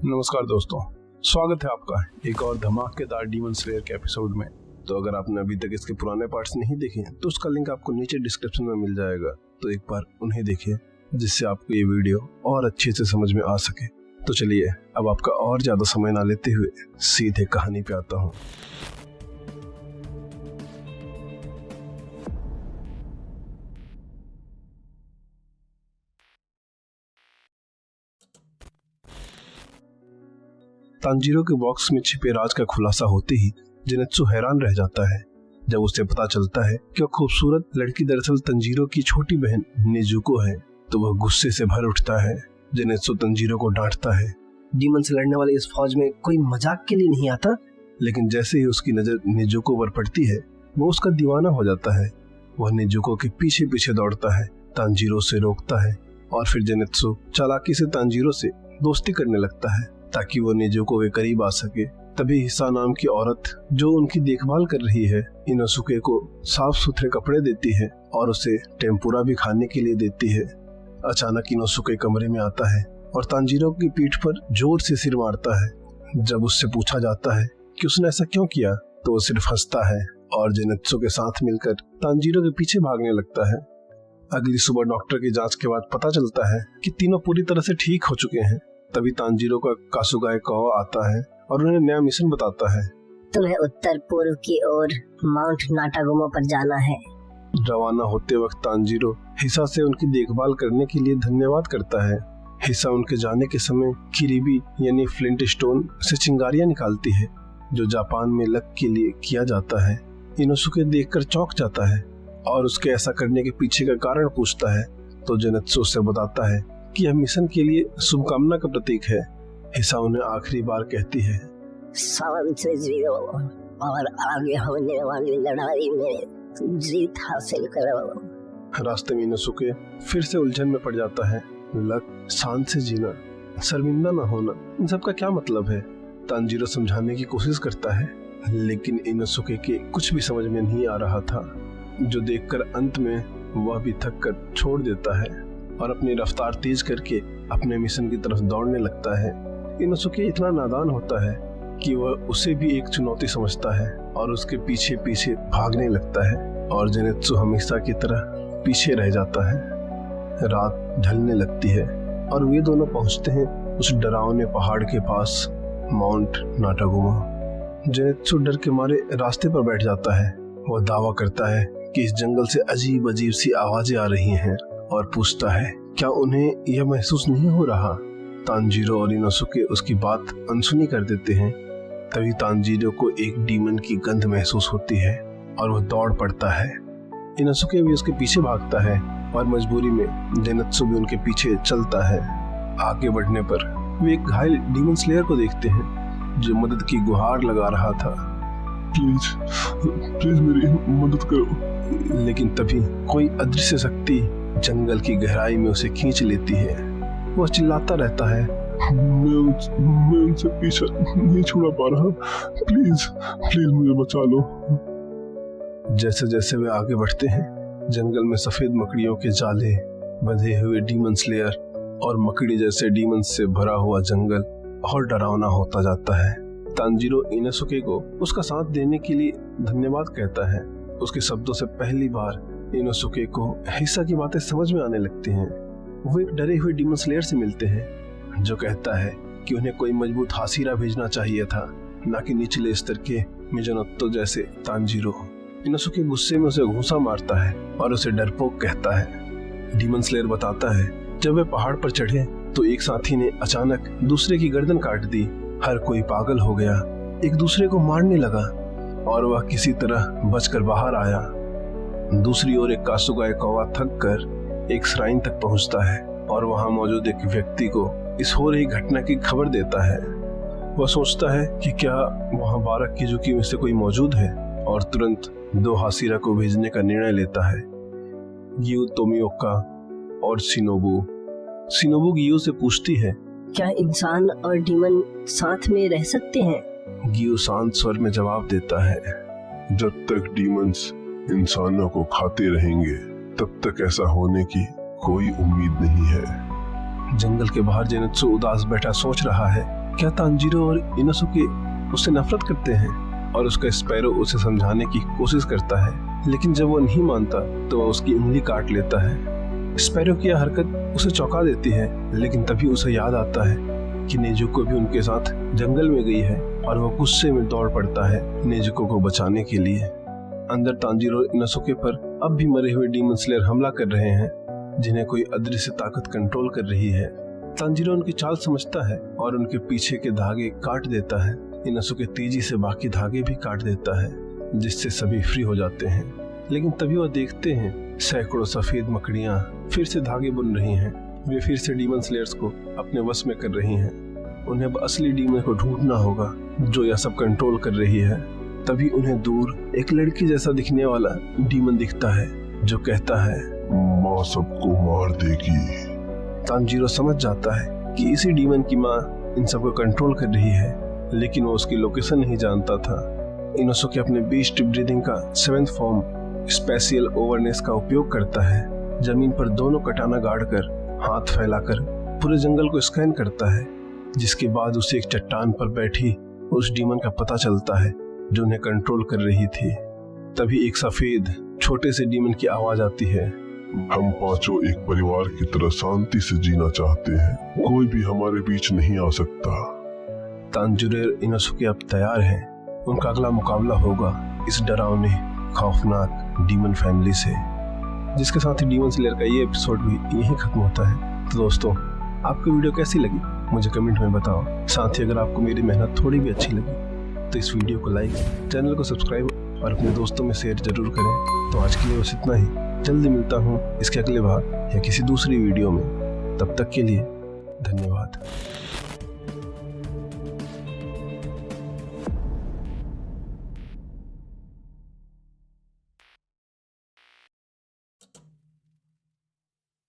नमस्कार दोस्तों, स्वागत है आपका एक और धमाकेदार डीमन स्लेयर के एपिसोड में। तो अगर आपने अभी तक इसके पुराने पार्ट्स नहीं देखे हैं तो उसका लिंक आपको नीचे डिस्क्रिप्शन में मिल जाएगा, तो एक बार उन्हें देखिए जिससे आपको ये वीडियो और अच्छे से समझ में आ सके। तो चलिए अब आपका और ज्यादा समय ना लेते हुए सीधे कहानी पे आता हूँ। तांजीरो के बॉक्स में छिपे राज का खुलासा होते ही जेनेत्सु हैरान रह जाता है जब उसे पता चलता है कि वह खूबसूरत लड़की दरअसल तंजीरो की छोटी बहन नेजुको है। तो वह गुस्से से भर उठता है। जेनेत्सु तंजीरो को डांटता है, डीमन से लड़ने वाले इस फौज में कोई मजाक के लिए नहीं आता। लेकिन जैसे ही उसकी नजर नेजुको पर पड़ती है वो उसका दीवाना हो जाता है। वह नेजुको के पीछे पीछे दौड़ता है, तांजीरो से रोकता है और फिर जेनेत्सु चालाकी से तांजीरो से दोस्ती करने लगता है ताकि वो नेजुको के करीब आ सके। तभी हिसा नाम की औरत जो उनकी देखभाल कर रही है इनोसुके को साफ सुथरे कपड़े देती है और उसे टेम्पुरा भी खाने के लिए देती है। अचानक इनोसुके कमरे में आता है और तांजीरो की पीठ पर जोर से सिर मारता है। जब उससे पूछा जाता है कि उसने ऐसा क्यों किया तो वो सिर्फ हंसता है और जेनेत्सु के साथ मिलकर तांजीरो के पीछे भागने लगता है। अगली सुबह डॉक्टर की जांच के बाद पता चलता है कि तीनों पूरी तरह से ठीक हो चुके हैं। तभी तांजीरो का कासुगाए काओ आता है और उन्हें नया मिशन बताता है। तुम्हें उत्तर पूर्व की ओर माउंट नाटागोमो पर जाना है। रवाना होते वक्त तांजीरो हिसा से उनकी देखभाल करने के लिए धन्यवाद करता है। हिसा उनके जाने के समय किरीबी यानी फ्लिंट स्टोन से चिंगारियां निकालती है जो जापान में लक के लिए किया जाता है। इनोसुके देखकर चौंक जाता है और उसके ऐसा करने के पीछे का कारण पूछता है तो जेनेत्सु उससे बताता है कि यह मिशन के लिए शुभकामना का प्रतीक है। हिसा उन्हें आखिरी बार कहती है, सावन से जियो और आगे होने वाली लड़ाई में जीत हासिल करो। रास्ते में इनोसुके फिर से उलझन में पड़ जाता है। लक, शान से जीना, शर्मिंदा न होना, इन सब का क्या मतलब है? तांजीरो समझाने की कोशिश करता है लेकिन इनोसुके के कुछ भी समझ में नहीं आ रहा था, जो देखकर अंत में वह भी थक कर छोड़ देता है और अपनी रफ्तार तेज करके अपने मिशन की तरफ दौड़ने लगता है। इनोसुके इतना नादान होता है कि वह उसे भी एक चुनौती समझता है और उसके पीछे पीछे भागने लगता है और जेनेत्सु हमेशा की तरह पीछे रह जाता है। रात ढलने लगती है और वे दोनों पहुंचते हैं उस डरावने पहाड़ के पास, माउंट नाटागोमा। जेनेत्सु डर के मारे रास्ते पर बैठ जाता है। वह दावा करता है कि इस जंगल से अजीब अजीब सी आवाजें आ रही हैं और पूछता है क्या उन्हें यह महसूस नहीं हो रहा। तांजीरो और इनोसुके उसकी बात अनसुनी कर देते हैं। तभी तांजीरो को एक डीमन की गंध महसूस होती है और वह दौड़ पड़ता है। इनोसुके भी उसके पीछे भागता है और मजबूरी में जेनेत्सु भी उनके पीछे चलता है। आगे बढ़ने पर वे एक घायल डीमन स्लेयर को देखते हैं जो मदद की गुहार लगा रहा था। प्लीज मेरी मदद करो। लेकिन तभी कोई अदृश्य शक्ति जंगल की गहराई में उसे खींच लेती है। वह चिल्लाता रहता है, मैं उनसे पीछा नहीं छुड़ा पा रहा, प्लीज मुझे बचा लो। जैसे जैसे वे आगे बढ़ते हैं जंगल में सफेद मकड़ियों के जाले, बंधे हुए डीमन स्लेयर और मकड़ी जैसे डीमन से भरा हुआ जंगल और डरावना होता जाता है। तांजीरो इनोसुके को उसका साथ देने के लिए धन्यवाद कहता है। उसके शब्दों से पहली बार इनोसुके को हिसा की बातें समझ में आने लगती हैं। वो एक डरे हुए डीमन स्लेयर से मिलते हैं जो कहता है कि उन्हें कोई मजबूत हासीरा भेजना चाहिए था, न कि निचले स्तर के मिजोनोत्तो जैसे तांजीरो। इनोसुके गुस्से में उसे घूंसा मारता है और उसे डरपोक कहता है। डीमन स्लेयर बताता है जब वे पहाड़ पर चढ़े तो एक साथी ने अचानक दूसरे की गर्दन काट दी। हर कोई पागल हो गया, एक दूसरे को मारने लगा और वह किसी तरह बचकर बाहर आया। दूसरी ओर एक कासुगाए कौवा थक कर एक श्राइन तक पहुंचता है और वहां मौजूद एक व्यक्ति को इस हो रही घटना की खबर देता है। वह सोचता है कि क्या वहां 12 किजुकी में से कोई मौजूद है और तुरंत 2 हासीरा को भेजने का निर्णय लेता है, गियू तोमियोका और शिनोबू गियू से पूछती है, क्या इंसान और डीमन साथ में रह सकते हैं? गियू शांत स्वर में जवाब देता है, जब तक डीमंस इंसानों को खाते रहेंगे तब तक ऐसा होने की कोई उम्मीद नहीं है। जंगल के बाहर जेनेत्सु उदास बैठा सोच रहा है क्या तांजीरो और इनोसुके उससे नफरत करते हैं? और उसका स्पैरो उसे समझाने की कोशिश करता है, लेकिन जब वो नहीं मानता तो वो उसकी उंगली काट लेता है। स्पैरो की यह हरकत उसे चौंका देती है, लेकिन तभी उसे याद आता है कि नेजुको भी उनके साथ जंगल में गई है और वो गुस्से में दौड़ पड़ता है नेजुको को बचाने के लिए। अंदर तांजीरो और इनोसुके पर अब भी मरे हुए डीमन स्लेयर हमला कर रहे हैं, जिन्हें कोई अदृश्य ताकत कंट्रोल कर रही है। तांजीरो उनकी चाल समझता है और उनके पीछे के धागे काट देता है। इनोसुके तेजी से बाकी धागे भी काट देता है, जिससे सभी फ्री हो जाते हैं। लेकिन तभी वह देखते हैं सैकड़ों सफेद मकड़ियां फिर से धागे बुन रही हैं। वे फिर से डीमन स्लेयर्स को अपने वश में कर रही हैं। उन्हें अब असली डीमन को ढूंढना होगा जो यह सब कंट्रोल कर रही है। तभी उन्हें दूर एक लड़की जैसा दिखने वाला डीमन दिखता है जो कहता है, माँ सबको मार देगी। तांजीरो समझ जाता है कि इसी डीमन की माँ इन सबको कंट्रोल कर रही है, लेकिन वो उसकी लोकेशन नहीं जानता था। इनोसुके अपने बीस्ट ब्रीदिंग का 7th फॉर्म स्पेशियल ओवरनेस का उपयोग करता है। जमीन पर दोनों कटाना गाड़ कर हाथ फैलाकर पूरे जंगल को स्कैन करता है, जिसके बाद उसे एक चट्टान पर बैठी उस डीमन का पता चलता है जो उन्हें कंट्रोल कर रही थी। तभी एक सफेद छोटे से डीमन की आवाज आती है, हम पांचों एक परिवार की तरह शांति से जीना चाहते हैं, कोई भी हमारे बीच नहीं आ सकता। तांजीरो और इनोसुके अब तैयार हैं। उनका अगला मुकाबला होगा इस डरावने खौफनाक डीमन फैमिली से। जिसके साथ ही डीमन स्लेयर का ये एपिसोड भी यहीं खत्म होता है। तो दोस्तों, आपको वीडियो कैसी लगी मुझे कमेंट में बताओ। साथ ही अगर आपको मेरी मेहनत थोड़ी भी अच्छी लगी तो इस वीडियो को लाइक, चैनल को सब्सक्राइब और अपने दोस्तों में शेयर जरूर करें। तो आज के लिए बस इतना ही। जल्दी मिलता हूँ इसके अगले भाग या किसी दूसरी वीडियो में। तब तक के लिए धन्यवाद।